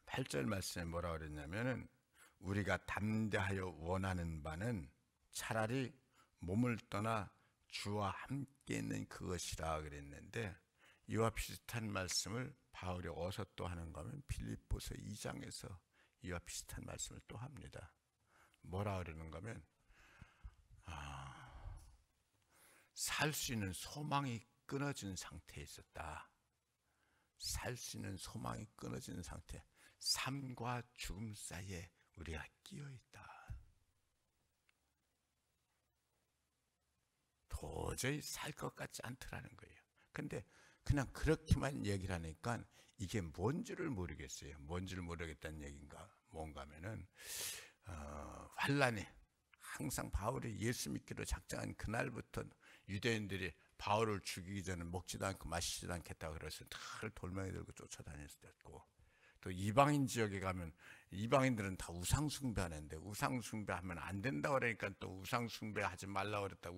8절 말씀에 뭐라 그랬냐면은 우리가 담대하여 원하는 바는 차라리 몸을 떠나 주와 함께 있는 그것이라 그랬는데, 이와 비슷한 말씀을 바울이 어디서 또 하는가 하면 빌립보서 2장에서 이와 비슷한 말씀을 또 합니다. 뭐라 그러는가 하면 살 수 있는 소망이 끊어진 상태에 있었다. 살 수 있는 소망이 끊어진 상태, 삶과 죽음 사이에 우리가 끼어 있다. 도저히 살 것 같지 않더라는 거예요. 근데 그냥 그렇게만 얘기를 하니까 이게 뭔지를 모르겠어요. 뭔지를 모르겠다는 얘기인가 뭔가 하면은 환란이 항상 바울이 예수 믿기로 작정한 그날부터 유대인들이 바울을 죽이기 전에 먹지도 않고 마시지도 않겠다고 그래서 늘 돌멩이 들고 쫓아다녔었고, 또 이방인 지역에 가면 이방인들은 다 우상 숭배하는데 우상 숭배하면 안 된다고 그러니까 또 우상 숭배하지 말라고 그랬다.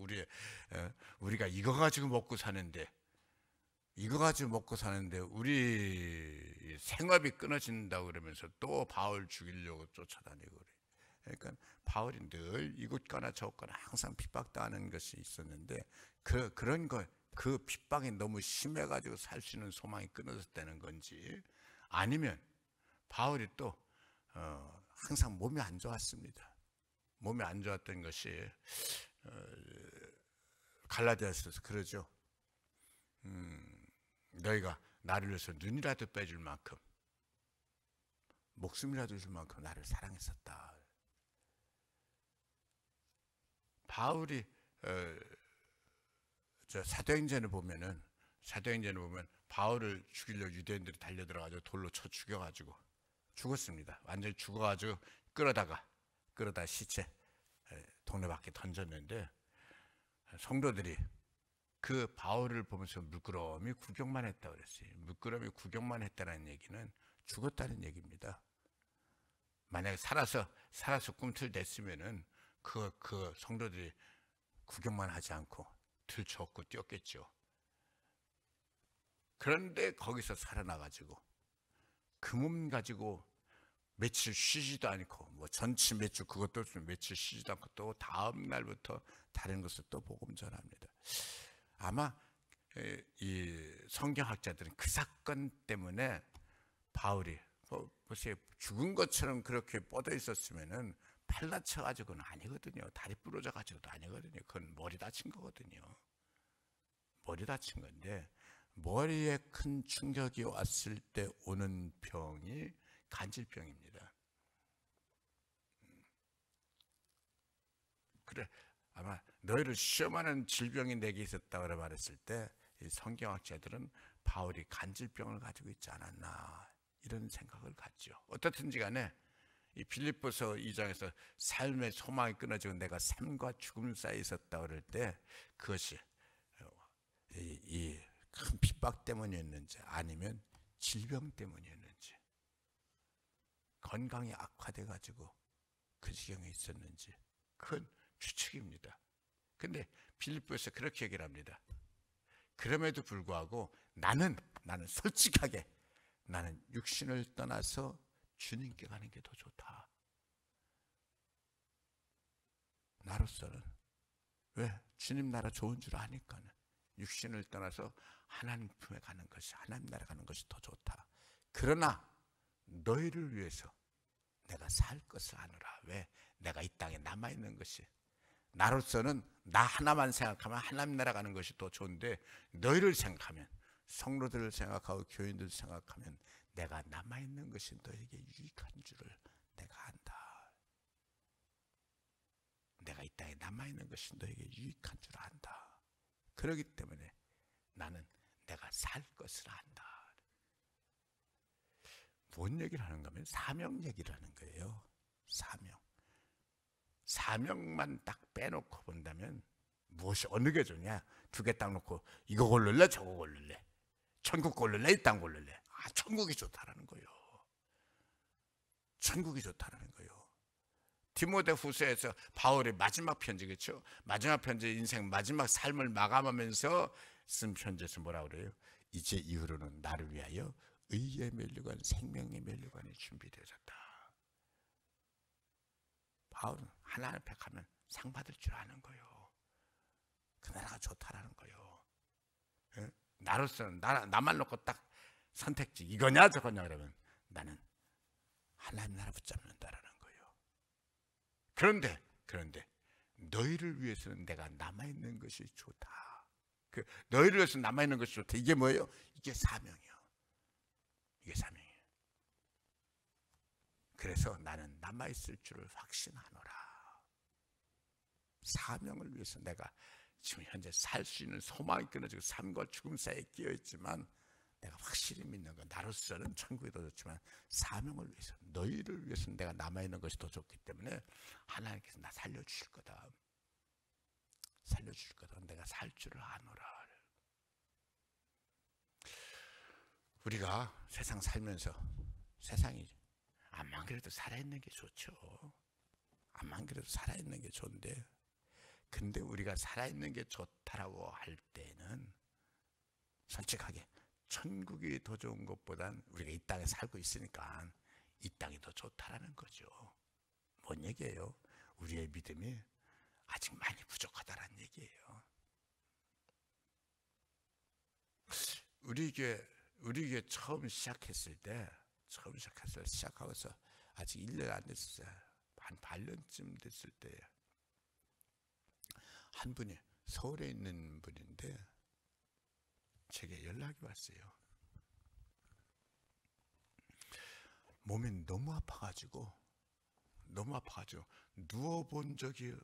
우리가 이거 가지고 먹고 사는데 우리 생업이 끊어진다고 그러면서 또 바울 죽이려고 쫓아다니고 그래. 그러니까 바울이 늘 이곳 가나 저곳 가나 항상 핍박당하는 것이 있었는데 그런 거, 그 핍박이 너무 심해가지고 살 수 있는 소망이 끊어졌다는 건지, 아니면 바울이 또 항상 몸이 안 좋았습니다. 몸이 안 좋았던 것이 갈라디아서에서 그러죠. 너희가 나를 위해서 눈이라도 빼줄 만큼, 목숨이라도 줄 만큼 나를 사랑했었다. 바울이 사도행전을 보면 바울을 죽이려 유대인들이 달려들어가지고 돌로 쳐 죽여가지고 죽었습니다. 완전히 죽어가지고 끌어다 시체 동네 밖에 던졌는데, 성도들이 그 바울을 보면서 물끄러미 구경만 했다고 그랬어요. 물끄러미 구경만 했다는 얘기는 죽었다는 얘기입니다. 만약에 살아서 꿈틀댔으면은 그 성도들이 구경만 하지 않고 들쳐업고 뛰었겠죠. 그런데 거기서 살아나가지고 그 몸 가지고 며칠 쉬지도 않고, 뭐 전치 며칠 그것도 며칠 쉬지도 않고 또 다음 날부터 다른 것을 또 복음 전합니다. 아마 이 성경학자들은 그 사건 때문에 바울이 보세요, 죽은 것처럼 그렇게 뻗어 있었으면은 팔 다쳐가지고는 아니거든요. 다리 부러져가지고도 아니거든요. 그건 머리 다친 거거든요. 머리 다친 건데, 머리에 큰 충격이 왔을 때 오는 병이 간질병입니다. 그래, 아마 너희를 시험하는 질병이 내게 있었다고 말했을 때 이 성경학자들은 바울이 간질병을 가지고 있지 않았나 이런 생각을 갖죠. 어떻든지 간에 이 빌립보서 2장에서 삶의 소망이 끊어지고 내가 삶과 죽음 사이에 있었다고 그럴 때 그것이 이 큰 핍박 때문이었는지 아니면 질병 때문이었는지, 건강이 악화돼 가지고 그 지경에 있었는지, 그건 추측입니다. 근데 빌립보에서 그렇게 얘기를 합니다. 그럼에도 불구하고 나는 솔직하게 나는 육신을 떠나서 주님께 가는 게 더 좋다. 나로서는. 왜? 주님 나라 좋은 줄 아니까는. 육신을 떠나서 하나님 품에 가는 것이, 하나님 나라 가는 것이 더 좋다. 그러나 너희를 위해서 내가 살 것을 아노라. 왜? 내가 이 땅에 남아있는 것이, 나로서는 나 하나만 생각하면 하나님 나라 가는 것이 더 좋은데, 너희를 생각하면, 성도들을 생각하고 교인들을 생각하면 내가 남아있는 것이 너에게 유익한 줄을 내가 안다. 내가 이 땅에 남아있는 것이 너에게 유익한 줄 안다. 그렇기 때문에 나는 내가 살 것을 안다. 뭔 얘기를 하는가 하면 사명 얘기를 하는 거예요. 사명만 딱 빼놓고 본다면 무엇이 어느 게 좋냐? 두 개 딱 놓고 이거 고를래 저거 고를래, 천국 고를래 이 땅 고를래. 천국이 좋다라는 거예요. 천국이 좋다라는 거예요. 디모데후서에서 바울의 마지막 편지, 그렇죠? 마지막 편지, 인생 마지막 삶을 마감하면서 쓴 편지에서 뭐라 그래요? 이제 이후로는 나를 위하여 의의 면류관, 생명의 면류관이 준비되어졌다. 바울은 하나님 앞에 가면 상 받을 줄 아는 거예요. 그 나라가 좋다라는 거예요. 예? 나로서는 나만 놓고 딱 선택지 이거냐 저거냐 그러면 나는 하나님 나라 붙잡는다라는 거예요. 그런데 너희를 위해서는 내가 남아있는 것이 좋다. 너희를 위해서 남아있는 것이 좋다. 이게 뭐예요? 이게 사명이요. 이게 사명이에요. 그래서 나는 남아있을 줄을 확신하노라. 사명을 위해서 내가 지금 현재 살 수 있는 소망이 끊어지고 삶과 죽음 사이에 끼어있지만 내가 확실히 믿는 건 나로서는 천국이 더 좋지만 사명을 위해서 너희를 위해서는 내가 남아있는 것이 더 좋기 때문에 하나님께서 나 살려주실 거다. 살려주실 거다. 내가 살 줄을 아노라. 우리가 세상 살면서 세상이 암만 그래도 살아있는 게 좋죠. 암만 그래도 살아있는 게 좋은데 근데 우리가 살아있는 게 좋다라고 할 때는 솔직하게 천국이 더 좋은 것보단 우리가 이 땅에 살고 있으니까 이 땅이 더 좋다라는 거죠. 뭔 얘기예요? 우리의 믿음이 아직 많이 부족하다는 얘기예요. 우리 교회 처음 시작했을 때 시작하고서 아직 1년 안 됐어요. 한 반년쯤 됐을 때 한 분이 서울에 있는 분인데 제게 연락이 왔어요. 몸이 너무 아파가지고 누워본 적이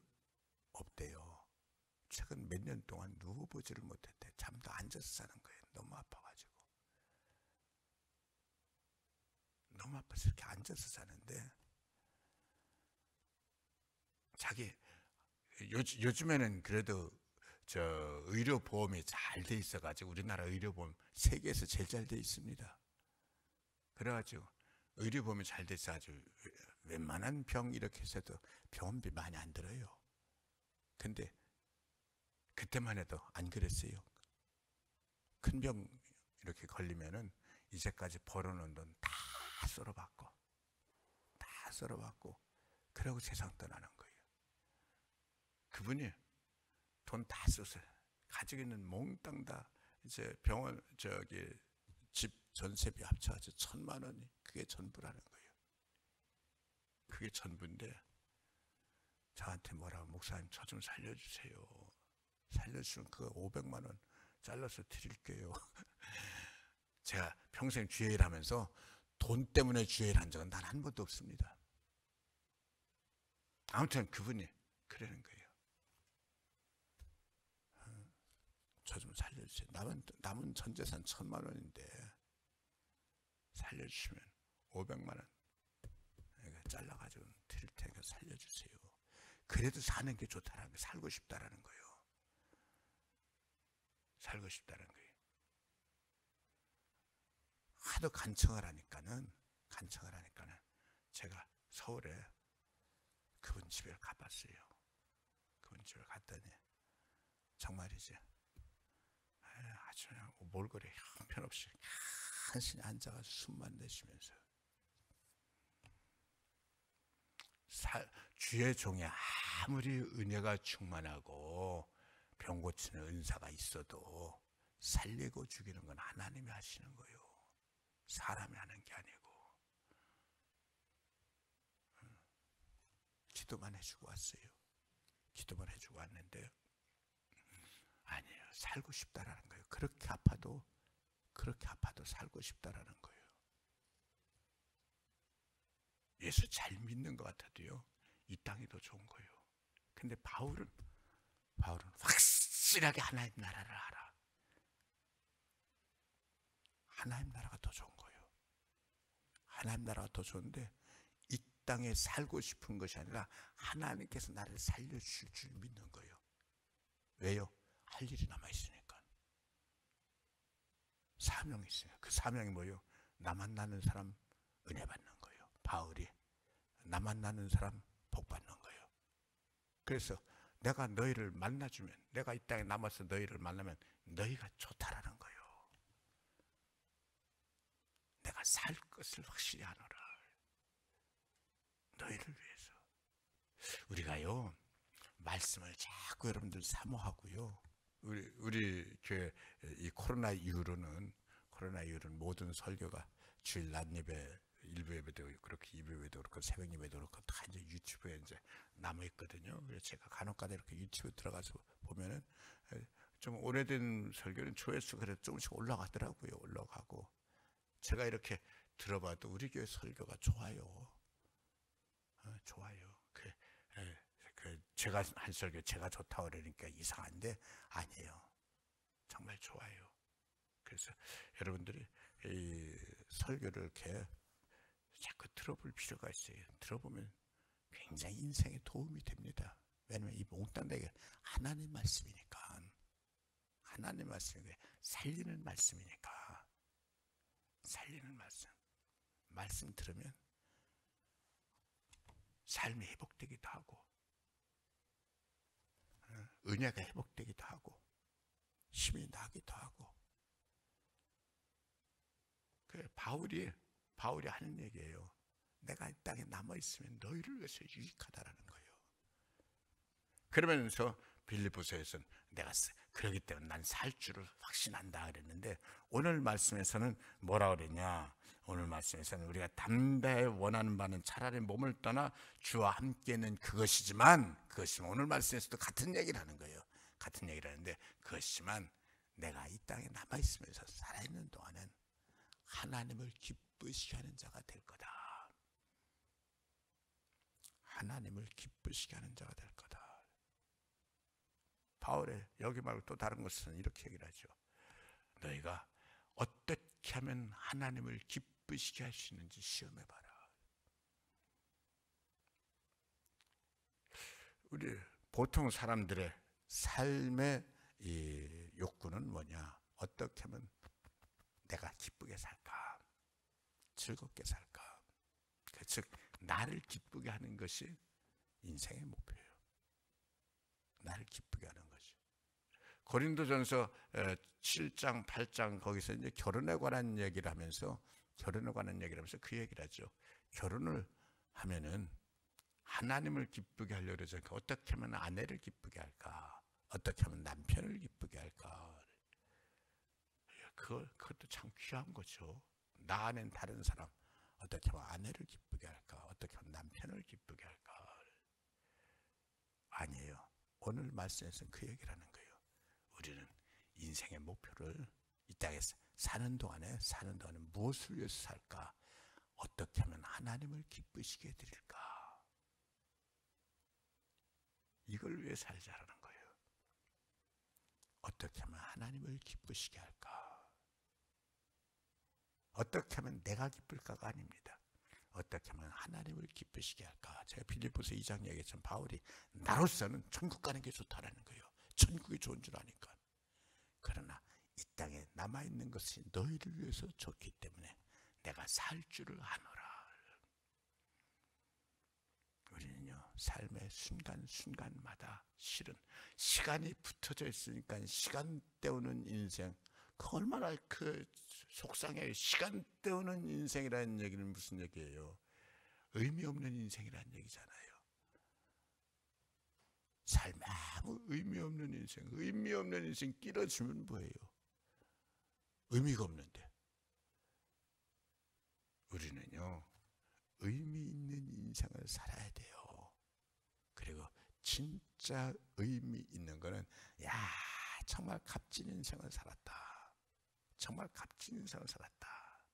없대요. 최근 몇 년 동안 누워보지를 못했대. 잠도 앉아서 사는 거예요. 너무 아파가지고. 너무 아파서 이렇게 앉아서 사는데 자기 요즘에는 그래도 저 의료보험이 잘 돼 있어가지고 우리나라 의료보험 세계에서 제일 잘 돼 있습니다. 그래가지고 의료보험이 잘 돼 있어가지고 웬만한 병 이렇게 해서도 병원비 많이 안 들어요. 근데 그때만 해도 안 그랬어요. 큰 병 이렇게 걸리면은 이제까지 벌어놓은 돈 다 썰어받고 그러고 세상 떠나는 거예요. 그분이 돈 다 써서 가지고 있는 몽땅 다 이제 병원 집 전세비 합쳐가지고 1,000만 원이 그게 전부라는 거예요. 그게 전부인데 저한테 뭐라고 목사님 저 좀 살려주세요. 살려주시면 그거 500만 원 잘라서 드릴게요. 제가 평생 주일 하면서 돈 때문에 주일 한 적은 단 한 번도 없습니다. 아무튼 그분이 그러는 거예요. 저 좀 살려주세요. 남은 전 재산 1,000만 원인데 살려주시면 500만 원 잘라가지고 드릴 테니까 살려주세요. 그래도 사는 게 좋다라는 거예요. 살고 싶다라는 거예요. 살고 싶다는 거예요. 하도 간청을 하니까는 제가 서울에 그분 집에 가봤어요. 그분 집에 갔더니 정말이지 아주 그냥 몰골에 형편없이 한신히 앉아서 숨만 내쉬면서 주의 종에 아무리 은혜가 충만하고 병 고치는 은사가 있어도 살리고 죽이는 건 하나님이 하시는 거예요. 사람이 하는 게 아니고. 기도만 해주고 왔어요. 기도만 해주고 왔는데 아니에요. 살고 싶다라는 거예요. 그렇게 아파도 살고 싶다라는 거예요. 예수 잘 믿는 것 같아도요. 이 땅이 더 좋은 거예요. 근데 바울은 확실하게 하나님 나라를 알아. 하나님 나라가 더 좋은 거예요. 하나님 나라가 더 좋은데 이 땅에 살고 싶은 것이 아니라 하나님께서 나를 살려주실 줄 믿는 거예요. 왜요? 할 일이 남아있으니까. 사명이 있어요. 그 사명이 뭐예요? 나 만나는 사람 은혜 받는 거예요. 바울이 나 만나는 사람 복 받는 거예요. 그래서 내가 너희를 만나주면, 내가 이 땅에 남아서 너희를 만나면 너희가 좋다라는 거예요. 내가 살 것을 확실히 아노라. 너희를 위해서. 우리가요 말씀을 자꾸 여러분들 사모하고요. 우리 교회 이 코로나 이후로는 모든 설교가 주일 낮 예배, 일부 예배도 그렇게, 2부 예배도 그렇고, 새벽 예배도 그렇고 다 이제 유튜브에 이제 남아 있거든요. 그래서 제가 간혹가다 이렇게 유튜브 들어가서 보면은 좀 오래된 설교는 조회수가 그래도 조금씩 올라가더라고요. 올라가고 제가 이렇게 들어봐도 우리 교회 설교가 좋아요. 좋아요. 제가 한 설교 제가 좋다고 그러니까 이상한데 아니에요. 정말 좋아요. 그래서 여러분들이 이 설교를 이렇게 자꾸 들어볼 필요가 있어요. 들어보면 굉장히 인생에 도움이 됩니다. 왜냐면 이 몽땅 게 하나님 말씀이니까. 하나님 말씀이 살리는 말씀이니까. 살리는 말씀 들으면 삶이 회복되기도 하고, 은혜가 회복되기도 하고, 힘이 나기도 하고. 바울이 하는 얘기예요. 내가 이 땅에 남아있으면 너희를 위해서 유익하다라는 거예요. 그러면서 빌립보서에서는 내가 그러기 때문에 난 살 줄을 확신한다 그랬는데, 오늘 말씀에서는 뭐라 그랬냐? 오늘 말씀에서는 우리가 담대히 원하는 바는 차라리 몸을 떠나 주와 함께는 그것이지만 오늘 말씀에서도 같은 얘기를 하는 거예요. 같은 얘기를 하는데, 그것이지만 내가 이 땅에 남아있으면서 살아있는 동안은 하나님을 기쁘시게 하는 자가 될 거다. 하나님을 기쁘시게 하는 자가 될 거다. 바울의 여기 말고 또 다른 곳에서는 이렇게 얘기를 하죠. 너희가 어떻게 하면 하나님을 기쁘시게 할 수 있는지 시험해봐라. 우리 보통 사람들의 삶의 이 욕구는 뭐냐? 어떻게 하면 내가 기쁘게 살까? 즐겁게 살까? 즉 나를 기쁘게 하는 것이 인생의 목표예요. 나를 기쁘게 하는 것이. 고린도전서 7장 8장 거기서 이제 결혼에 관한 얘기를 하면서 그 얘기를 하죠. 결혼을 하면은 하나님을 기쁘게 하려고 그러죠. 어떻게 하면 아내를 기쁘게 할까? 어떻게 하면 남편을 기쁘게 할까? 그것도 참 귀한 거죠. 나 안엔 다른 사람, 어떻게 하면 아내를 기쁘게 할까? 어떻게 하면 남편을 기쁘게 할까? 아니에요. 오늘 말씀에서는 그 얘기를 하는 거예요. 우리는 인생의 목표를 이 땅에서 사는 동안에 무엇을 위해서 살까? 어떻게 하면 하나님을 기쁘시게 해드릴까? 이걸 위해 살자라는 거예요. 어떻게 하면 하나님을 기쁘시게 할까? 어떻게 하면 내가 기쁠까가 아닙니다. 어떻게 하면 하나님을 기쁘시게 할까? 제가 빌립보서 2장 얘기했지만 바울이 나로서는 천국 가는 게 좋다라는 거예요. 천국이 좋은 줄 아니까. 그러나 이 땅에 남아있는 것이 너희를 위해서 좋기 때문에 내가 살 줄을 아노라. 우리는요 삶의 순간순간마다 실은 시간이 붙어져 있으니까 시간 때우는 인생, 그 얼마나 속상해요. 시간 때우는 인생이라는 얘기는 무슨 얘기예요? 의미 없는 인생이라는 얘기잖아요. 삶에 아무 의미 없는 인생 끼러주면 뭐예요? 의미가 없는데. 우리는요 의미 있는 인생을 살아야 돼요. 그리고 진짜 의미 있는 거는 정말 값진 인생을 살았다. 정말 값진 인생을 살았다.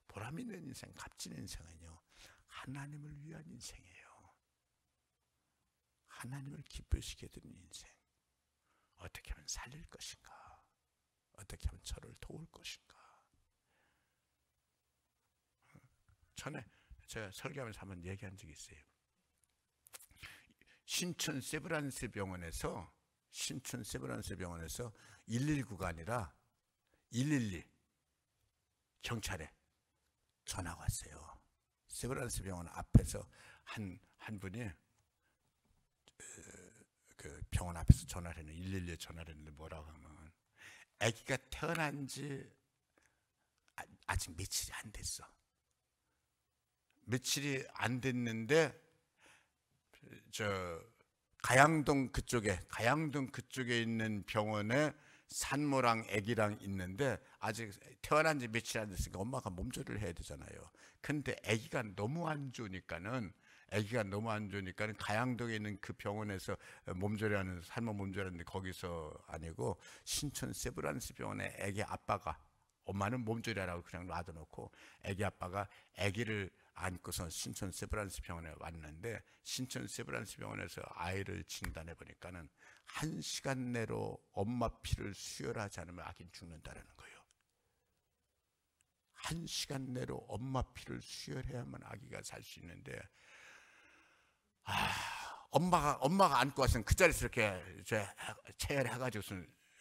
보람 있는 인생, 값진 인생은요 하나님을 위한 인생이에요. 하나님을 기쁘시게 해드리는 인생. 어떻게 하면 살릴 것인가? 어떻게 하면 저를 도울 것인가? 전에 제가 설교하면서 한번 얘기한 적이 있어요. 신촌 세브란스 병원에서 119가 아니라 112 경찰에 전화가 왔어요. 세브란스 병원 앞에서 한 분이 그 병원 앞에서 전화를 했는데 112에 전화를 했는데 뭐라고 하면 아기가 태어난 지 아직 며칠이 안 됐어. 며칠이 안 됐는데 저 가양동 그쪽에 있는 병원에 산모랑 아기랑 있는데 아직 태어난 지 며칠 안 됐으니까 엄마가 몸조리를 해야 되잖아요. 근데 아기가 너무 안 좋으니까는 가양동에 있는 그 병원에서 몸조리하는 산모 몸조리하는데 거기서 아니고 신촌 세브란스 병원에 아기 아빠가, 엄마는 몸조리하라고 그냥 놔둬놓고 아기 아빠가 아기를 안고서 신촌 세브란스 병원에 왔는데, 신촌 세브란스 병원에서 아이를 진단해 보니까는 1시간 내로 엄마 피를 수혈하지 않으면 아기는 죽는다는 거예요. 1시간 내로 엄마 피를 수혈해야만 아기가 살 수 있는데, 엄마가 안고 와서는 그 자리에서 이렇게 체열해가지고서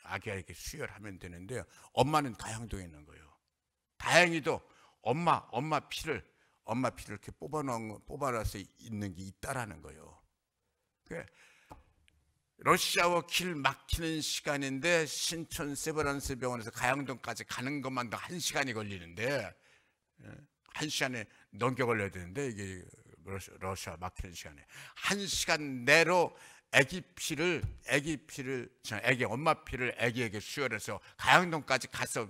아기가 이렇게 수혈하면 되는데, 엄마는 가양동에 있는 거예요. 다행히도 엄마 피를 이렇게 뽑아놔서 있는 게 있다라는 거예요. 러시아워 길 막히는 시간인데 신촌 세브란스 병원에서 가양동까지 가는 것만도 1시간이 걸리는데, 1시간에 넘게 걸려야 되는데, 이게 러시아 막히는 시간에 1시간 내로 엄마 피를 아기에게 수혈해서 가양동까지 가서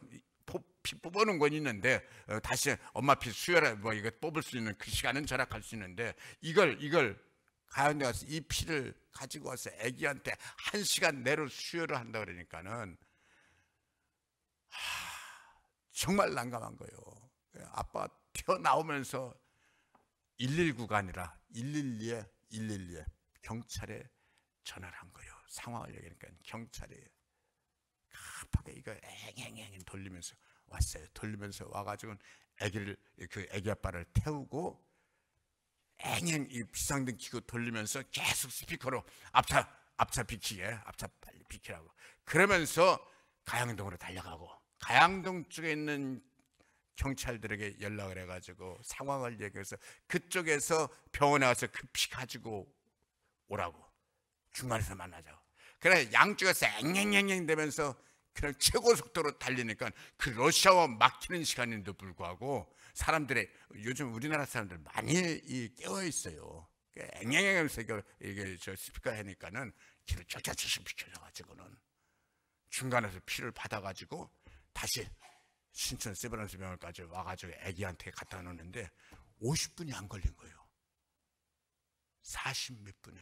피 뽑아놓은 건 있는데, 다시 엄마 피 수혈해 이거 뽑을 수 있는 그 시간은 절약할 수 있는데, 이걸 가양대 가서 이 피를 가지고 와서 아기한테 1시간 내로 수혈을 한다 그러니까는 정말 난감한 거예요. 아빠가 튀어나오면서 119가 아니라 112에 경찰에 전화를 한 거예요. 상황을 얘기하니까 경찰이 급하게 이거 앵앵앵 돌리면서 왔어요. 돌리면서 와가지고 아기 아빠를 태우고 앵앵 이 비상등 켜고 돌리면서 계속 스피커로 앞차 비키게, 앞차 빨리 비키라고 그러면서 가양동으로 달려가고, 가양동 쪽에 있는 경찰들에게 연락을 해가지고 상황을 얘기해서 그쪽에서 병원에 와서 급히 가지고 오라고, 중간에서 만나자고. 그래 양쪽에서 앵앵앵앵 되면서 그냥 최고 속도로 달리니까 그 러시아와 막히는 시간인데도 불구하고 사람들의, 요즘 우리나라 사람들 많이 깨어 있어요. 앵앵앵하면서 이게 저 스피커 하니까는 길을 쫙쫙쫙 비켜져가지고는 중간에서 피를 받아가지고 다시 신촌 세브란스 병원까지 와가지고 아기한테 갖다 놓는데 50분이 안 걸린 거예요. 40 몇 분에.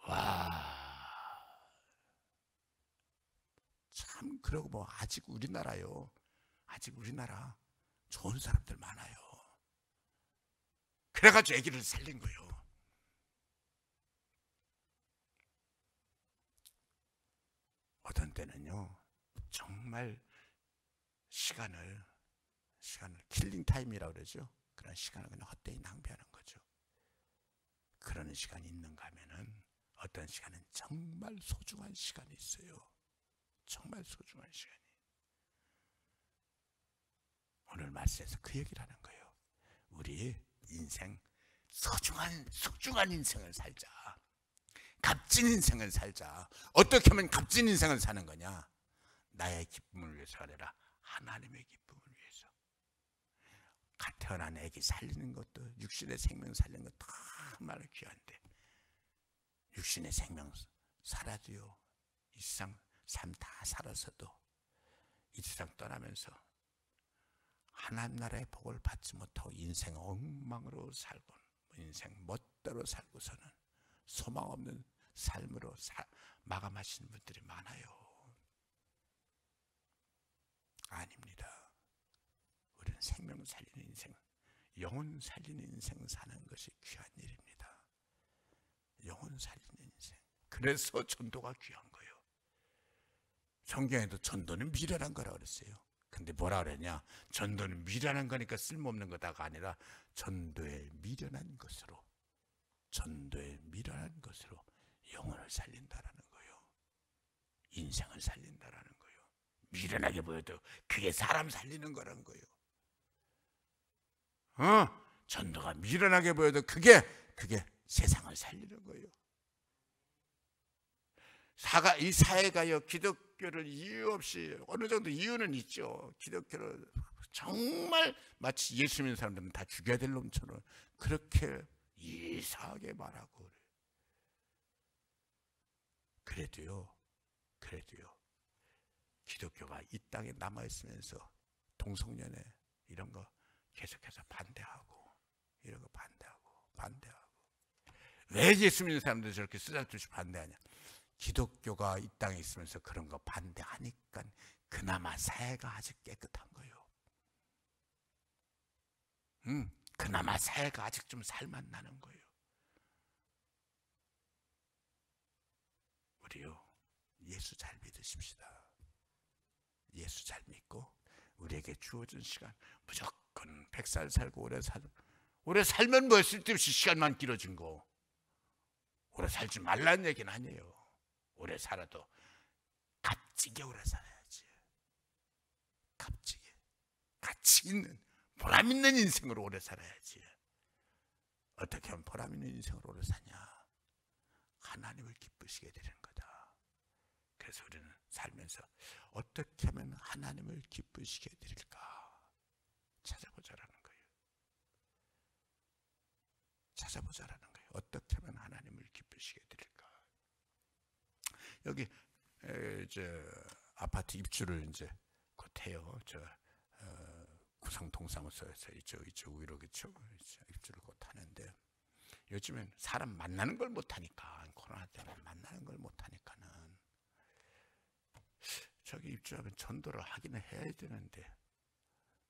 와, 참. 그러고 뭐 아직 우리나라 좋은 사람들 많아요. 그래가지고 아기를 살린 거예요. 어떤 때는요 정말 시간을 킬링 타임이라고 그러죠. 그런 시간을 그냥 헛되이 낭비하는 거죠. 그러는 시간이 있는가 하면은 어떤 시간은 정말 소중한 시간이 있어요. 정말 소중한 시간이. 오늘 말씀에서 그 얘기를 하는 거예요. 우리 인생 소중한 인생을 살자. 값진 인생을 살자. 어떻게 하면 값진 인생을 사는 거냐? 나의 기쁨을 위해서가 아니라 하나님의 기쁨을 위해서. 태어난 애기 살리는 것도, 육신의 생명 살리는 것도 얼마나 귀한데, 육신의 생명 살아도요, 이 세상 삶 다 살아서도 이 세상 떠나면서 하나님 나라의 복을 받지 못하고 인생 엉망으로 살고, 인생 멋대로 살고서는 소망 없는 삶으로 마감하시는 분들이 많아요. 아닙니다. 우리는 생명 살리는 인생, 영혼 살리는 인생 사는 것이 귀한 일입니다. 영혼 살리는 인생. 그래서 전도가 귀한 거예요. 성경에도 전도는 미련한 거라고 그랬어요. 근데 뭐라 그랬냐? 전도는 미련한 거니까 쓸모없는 거다가 아니라 전도의 미련한 것으로 영혼을 살린다라는 거예요. 인생을 살린다라는 거예요. 미련하게 보여도 그게 사람 살리는 거라는 거예요. 전도가 미련하게 보여도 그게 세상을 살리는 거예요. 이 사회가요, 기독교를 이유 없이, 어느 정도 이유는 있죠. 기독교를 정말 마치 예수 믿는 사람들은 다 죽여야 될 놈처럼 그렇게 이상하게 말하고 그래도요 기독교가 이 땅에 남아있으면서 동성연애 이런 거 계속해서 반대하고 이런 거 반대하고 왜 예수 믿는 사람들이 저렇게 쓰잘데없이 반대하냐? 기독교가 이 땅에 있으면서 그런 거 반대하니까 그나마 사회가 아직 깨끗한 거예요. 그나마 사회가 아직 좀 살맛 나는 거예요. 우리요 예수 잘 믿으십시다. 예수 잘 믿고 우리에게 주어진 시간 무조건 100살 살고 오래 살면 뭐 쓸데없이 시간만 길어진 거 오래 살지 말라는 얘기는 아니에요. 오래 살아도 값지게 오래 살아야지. 값지게 가치 있는 보람 있는 인생으로 오래 살아야지. 어떻게 하면 보람 있는 인생으로 오래 사냐? 하나님을 기쁘시게 되는 거다. 그래서 우리는 살면서 어떻게 하면 하나님을 기쁘시게 드릴까 찾아보자라는 거예요. 찾아보자라는 거예요. 어떻게 하면 하나님을 기쁘시게 드릴까. 여기 이제 아파트 입주를 이제 곧 해요. 저 구성 동사무소에서 이쪽 위로 그렇죠. 입주를 곧 하는데 요즘엔 사람 만나는 걸 못 하니까 코로나 때문에 만나는 걸 못 하니까는 저기 입주하면 전도를 하기는 해야 되는데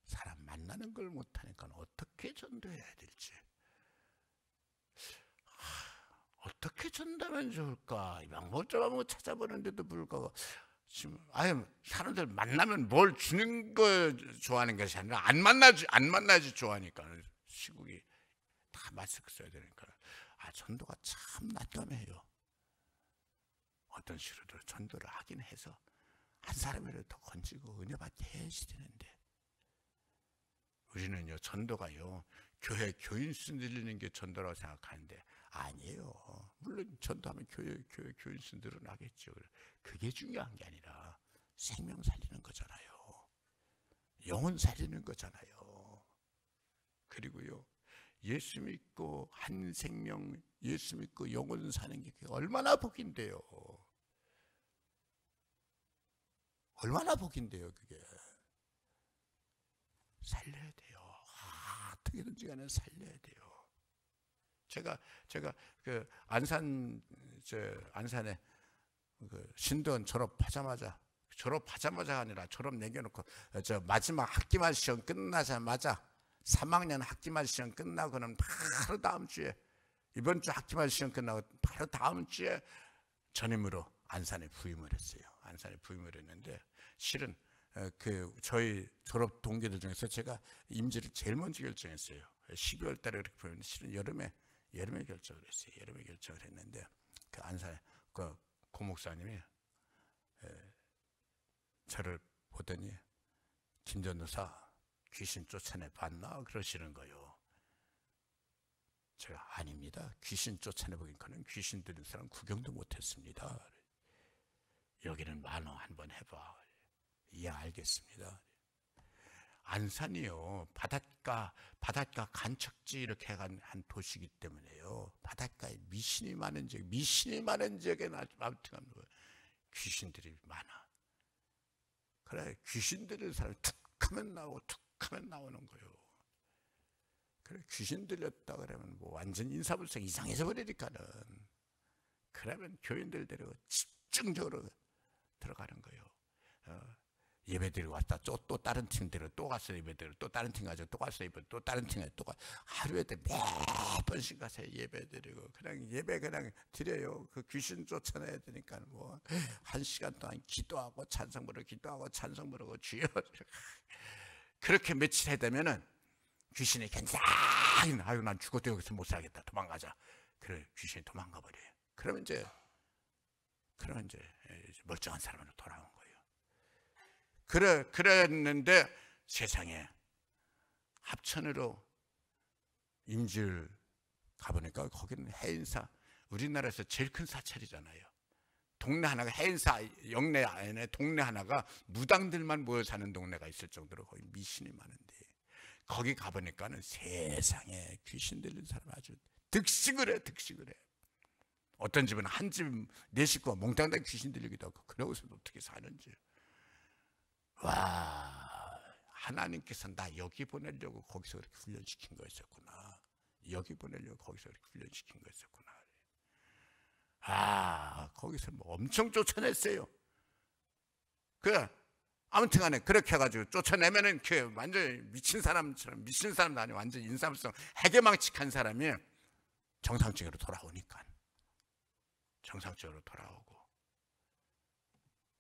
사람 만나는 걸 못 하니까 어떻게 전도해야 될지 어떻게 전도하면 좋을까 이 방법 좀 한번 찾아보는데도 불구하고 지금 아예 사람들 만나면 뭘 주는 거 좋아하는 것이 아니라 안 만나지 좋아하니까 시국이 다 마스크 써야 되니까 전도가 참 난감해요. 어떤 식으로도 전도를 하긴 해서 한 사람이라도 더 건지고 은혜 받게 해야지 되는데 우리는요 전도가요 교회 교인 수 늘리는 게 전도라고 생각하는데 아니에요. 물론 전도하면 교회 교인 수 늘어나겠죠. 그게 중요한 게 아니라 생명 살리는 거잖아요. 영혼 살리는 거잖아요. 그리고요 예수 믿고 한 생명 예수 믿고 영혼 사는 게 얼마나 복인데요. 얼마나 복인데요. 그게 살려야 돼요. 어떻게든지 간에 살려야 돼요. 제가 그 안산에 그 신도원 졸업하자마자 아니라 졸업 남겨놓고 저 마지막 학기말 시험 끝나자마자 3학년 학기말 시험 끝나고는 바로 다음 주에 이번 주 학기말 시험 끝나고 바로 다음 주에 전임으로 안산에 부임을 했어요. 안산에 부임을 했는데 실은 그 저희 졸업 동기들 중에서 제가 임지를 제일 먼저 결정했어요. 12월 달에 그렇게 부임했는데 실은 여름에 결정을 했어요. 여름에 결정을 했는데 그 안산에 그 고목사님이 저를 보더니 김 전도사 귀신 쫓아내 봤나 그러시는 거예요. 제가 아닙니다. 귀신 쫓아내 보니까는 귀신 들은 사람 구경도 못했습니다. 여기는 만호 한번 해봐. 예 알겠습니다. 안산이요 바닷가 간척지 이렇게 한 도시이기 때문에요. 바닷가에 미신이 많은 지역에 아무튼 귀신들이 많아. 그래 귀신 들은 사람이 툭하면 나오는 거예요. 그래 귀신 들렸다 그러면 뭐 완전 인사불성 이상해져 버리니까는 그러면 교인들 데리고 집중적으로 들어가는 거예요. 예배드리고 왔다 또 다른 팀들은 또 가서 예배드리고 또 다른 팀 가서 또 가서 예배 또 다른 팀 가서 또 가 하루에 몇 번씩 가서 예배드리고 그냥 예배 그냥 드려요. 그 귀신 쫓아내야 되니까 뭐 1시간 동안 기도하고 찬송 부르고 주여 그렇게 며칠 해되면은 귀신이 괜찮이 아유 난 죽어도 여기서 못 살겠다 도망가자. 그래 귀신이 도망가 버려요. 그러면 이제 멀쩡한 사람으로 돌아온 거예요. 그랬는데 세상에 합천으로 임질 가보니까 거기는 해인사 우리나라에서 제일 큰 사찰이잖아요. 동네 하나가 행사 영내 안에 동네 하나가 무당들만 모여 사는 동네가 있을 정도로 거기 미신이 많은데 거기 가보니까는 세상에 귀신 들린 사람 아주 득식을 해. 어떤 집은 한 집 네 식구가 몽땅 다 귀신 들리기도 하고 그러고서 어떻게 사는지. 와, 하나님께서 나 여기 보내려고 거기서 그렇게 훈련시킨 거였었구나. 여기 보내려고 거기서 그렇게 훈련시킨 거였었구나. 아, 거기서 뭐 엄청 쫓아냈어요. 아무튼 간에 그렇게 해가지고 쫓아내면은 완전 미친 사람처럼, 미친 사람도 아니고 완전 인사불성 해괴망측한 사람이 정상적으로 돌아오니까. 정상적으로 돌아오고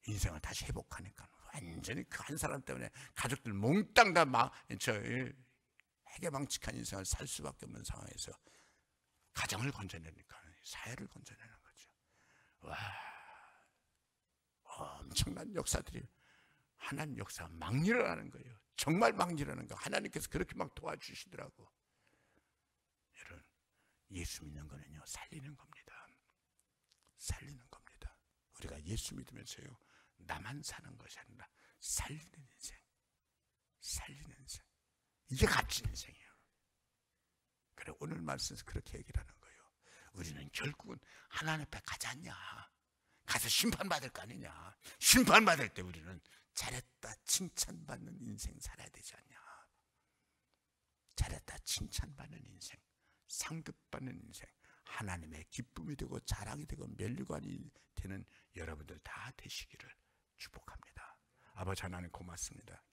인생을 다시 회복하니까 완전히 그 한 사람 때문에 가족들 몽땅 다 해괴망측한 인생을 살 수밖에 없는 상황에서 가정을 건져내니까 사회를 건져내는 거죠. 와, 엄청난 역사들이 하나님 역사 막 일어나는 거예요. 정말 막 일어나는 거. 하나님께서 그렇게 막 도와주시더라고. 여러분, 예수 믿는 거는요, 살리는 겁니다. 살리는 겁니다. 우리가 예수 믿으면서요, 나만 사는 것이 아니라 살리는 인생, 살리는 인생. 이게 값진 인생이에요. 그래, 오늘 말씀에서 그렇게 얘기를 하는 거예요. 우리는 결국은 하나님 앞에 가지 않냐. 가서 심판받을 거 아니냐. 심판받을 때 우리는 잘했다 칭찬받는 인생 살아야 되지 않냐. 잘했다 칭찬받는 인생, 상급받는 인생, 하나님의 기쁨이 되고 자랑이 되고 면류관이 되는 여러분들 다 되시기를 축복합니다. 아버지 하나님 고맙습니다.